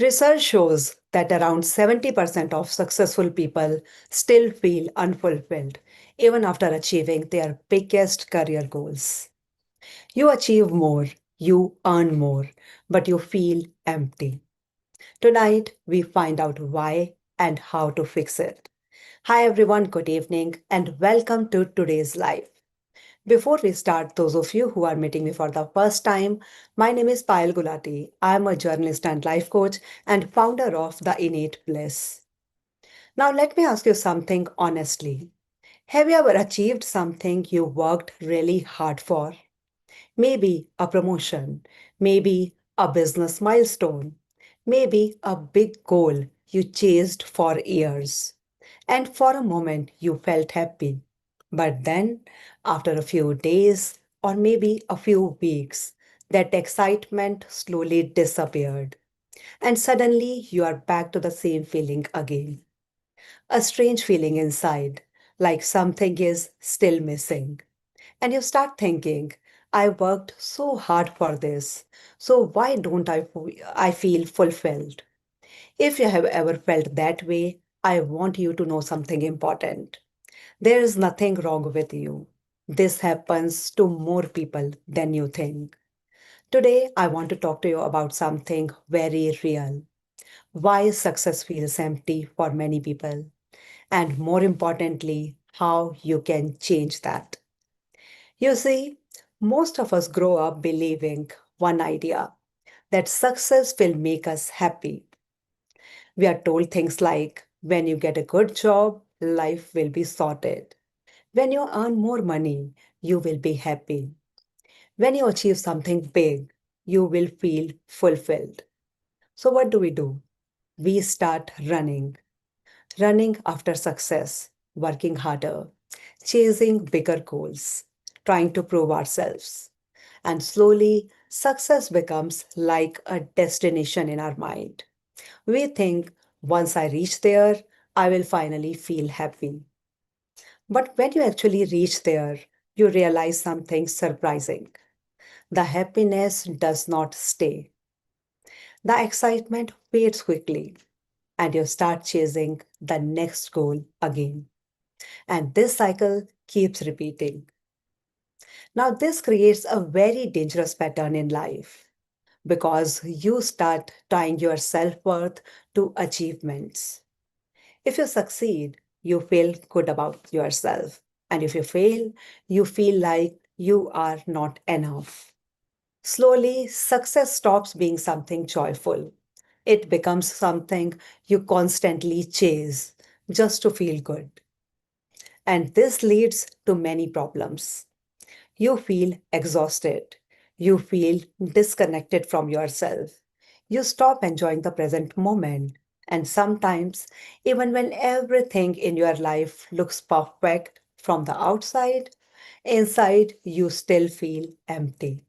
Research shows that around 70% of successful people still feel unfulfilled even after achieving their biggest career goals. You achieve more, you earn more, but you feel empty. Tonight, we find out why and how to fix it. Hi, everyone, good evening, and welcome to today's live. Before we start, those of you who are meeting me for the first time, my name is Payal Gulati. I am a journalist and life coach and founder of The Innate Bliss. Now, let me ask you something honestly. Have you ever achieved something you worked really hard for? Maybe a promotion, maybe a business milestone, maybe a big goal you chased for years. And for a moment, you felt happy. But then, after a few days or maybe a few weeks, that excitement slowly disappeared. And suddenly, you are back to the same feeling again. A strange feeling inside, like something is still missing. And you start thinking, I worked so hard for this. So why don't I feel fulfilled? If you have ever felt that way, I want you to know something important. There is nothing wrong with you. This happens to more people than you think. Today, I want to talk to you about something very real. Why success feels empty for many people. And more importantly, how you can change that. You see, most of us grow up believing one idea that success will make us happy. We are told things like when you get a good job, life will be sorted. When you earn more money, you will be happy. When you achieve something big, you will feel fulfilled. So, what do? We start running after success, working harder, chasing bigger goals, trying to prove ourselves. And slowly, success becomes like a destination in our mind. We think once I reach there, I will finally feel happy. But when you actually reach there, you realize something surprising. The happiness does not stay. The excitement fades quickly, and you start chasing the next goal again. And this cycle keeps repeating. Now, this creates a very dangerous pattern in life because you start tying your self worth to achievements. If you succeed, you feel good about yourself. And if you fail, you feel like you are not enough. Slowly, success stops being something joyful. It becomes something you constantly chase just to feel good. And this leads to many problems. You feel exhausted. You feel disconnected from yourself. You stop enjoying the present moment. And sometimes, even when everything in your life looks perfect from the outside, inside you still feel empty.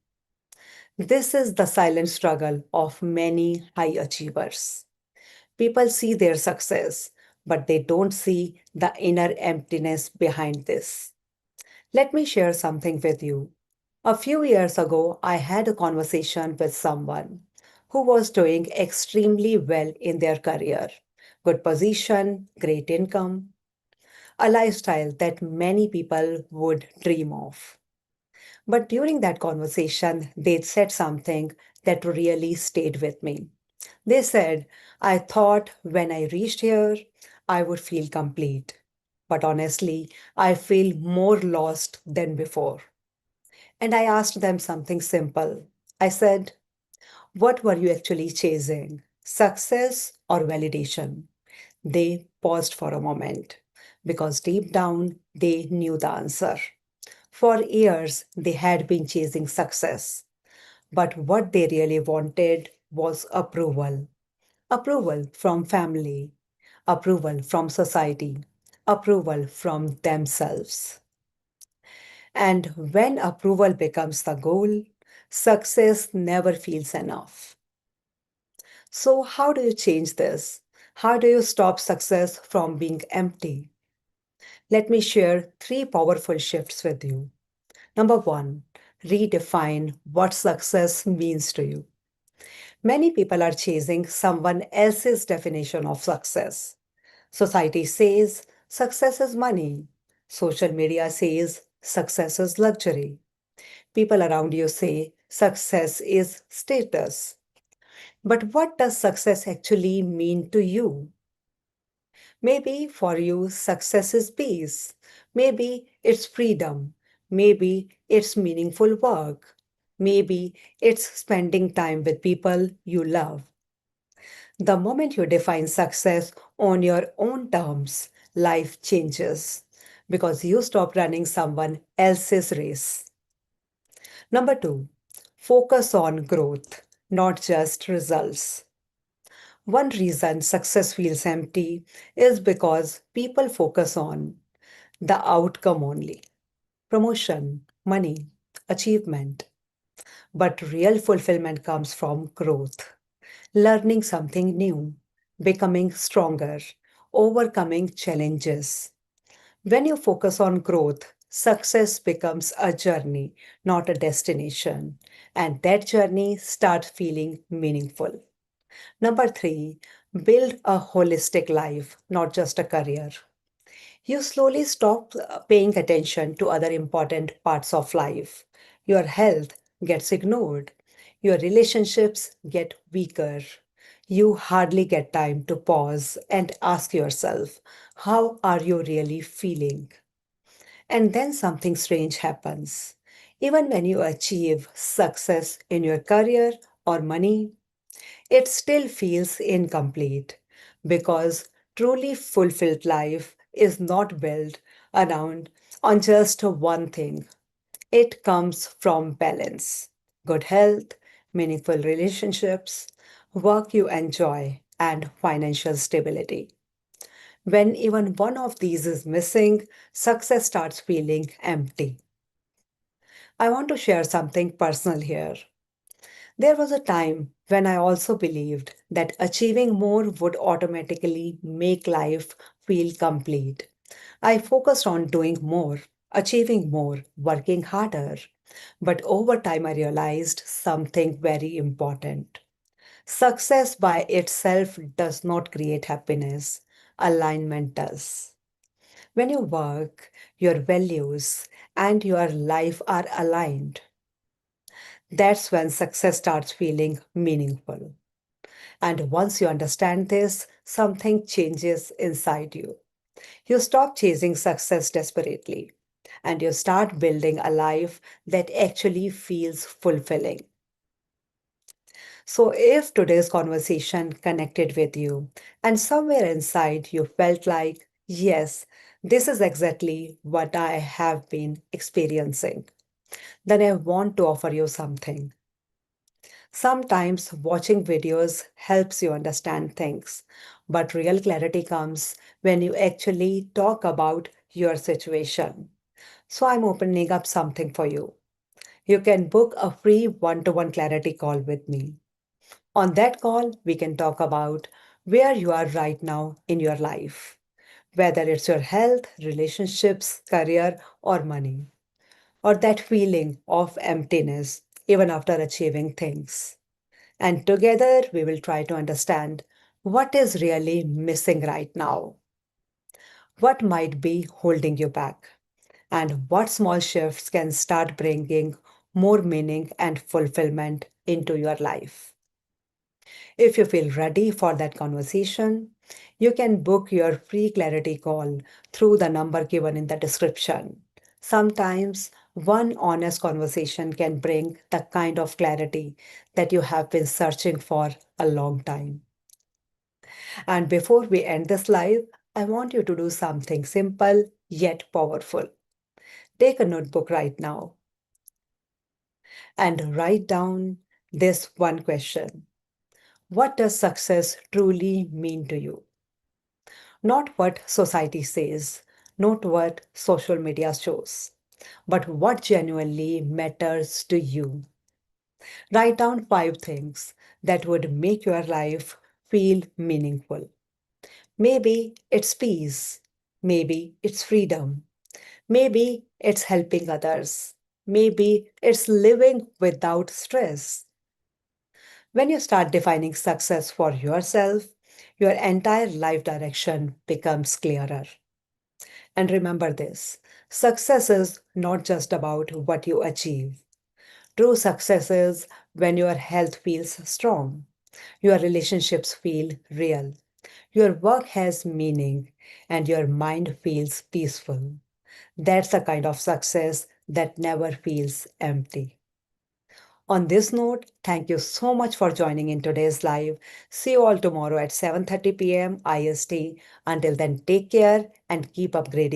This is the silent struggle of many high achievers. People see their success, but they don't see the inner emptiness behind this. Let me share something with you. A few years ago, I had a conversation with someone who was doing extremely well in their career. Good position, great income, a lifestyle that many people would dream of. But during that conversation, they said something that really stayed with me. They said, I thought when I reached here, I would feel complete. But honestly, I feel more lost than before. And I asked them something simple. I said, what were you actually chasing? Success or validation? They paused for a moment because deep down they knew the answer. For years, they had been chasing success, but what they really wanted was approval. Approval from family, approval from society, approval from themselves. And when approval becomes the goal, success never feels enough. So, how do you change this? How do you stop success from being empty? Let me share three powerful shifts with you. Number one, redefine what success means to you. Many people are chasing someone else's definition of success. Society says success is money. Social media says success is luxury. People around you say success is status. But what does success actually mean to you? Maybe for you, success is peace. Maybe it's freedom. Maybe it's meaningful work. Maybe it's spending time with people you love. The moment you define success on your own terms, life changes because you stop running someone else's race. Number two, focus on growth, not just results. One reason success feels empty is because people focus on the outcome only: promotion, money, achievement. But real fulfillment comes from growth, learning something new, becoming stronger, overcoming challenges. When you focus on growth, success becomes a journey, not a destination. And that journey starts feeling meaningful. Number three, build a holistic life, not just a career. You slowly stop paying attention to other important parts of life. Your health gets ignored. Your relationships get weaker. You hardly get time to pause and ask yourself, how are you really feeling? And then something strange happens. Even when you achieve success in your career or money, it still feels incomplete because truly fulfilled life is not built around on just one thing. It comes from balance, good health, meaningful relationships, work you enjoy, and financial stability. When even one of these is missing, success starts feeling empty. I want to share something personal here. There was a time when I also believed that achieving more would automatically make life feel complete. I focused on doing more, achieving more, working harder. But over time, I realized something very important. Success by itself does not create happiness, alignment does. When your work, your values, and your life are aligned, that's when success starts feeling meaningful. And once you understand this, something changes inside you. You stop chasing success desperately and you start building a life that actually feels fulfilling. So, if today's conversation connected with you and somewhere inside you felt like, yes, this is exactly what I have been experiencing, then I want to offer you something. Sometimes watching videos helps you understand things, but real clarity comes when you actually talk about your situation. So I'm opening up something for you. You can book a free one to one clarity call with me. On that call, we can talk about where you are right now in your life, whether it's your health, relationships, career, or money, or that feeling of emptiness even after achieving things. And together we will try to understand what is really missing right now, what might be holding you back, and what small shifts can start bringing more meaning and fulfillment into your life. If you feel ready for that conversation, you can book your free clarity call through the number given in the description. Sometimes one honest conversation can bring the kind of clarity that you have been searching for a long time. And before we end this live, I want you to do something simple yet powerful. Take a notebook right now and write down this one question: what does success truly mean to you? Not what society says, not what social media shows, but what genuinely matters to you. Write down five things that would make your life feel meaningful. Maybe it's peace. Maybe it's freedom. Maybe it's helping others. Maybe it's living without stress. When you start defining success for yourself, your entire life direction becomes clearer. And remember this, success is not just about what you achieve. True success is when your health feels strong, your relationships feel real, your work has meaning, and your mind feels peaceful. That's the kind of success that never feels empty. On this note, thank you so much for joining in today's live. See you all tomorrow at 7:30 p.m. IST. Until then, take care and keep upgrading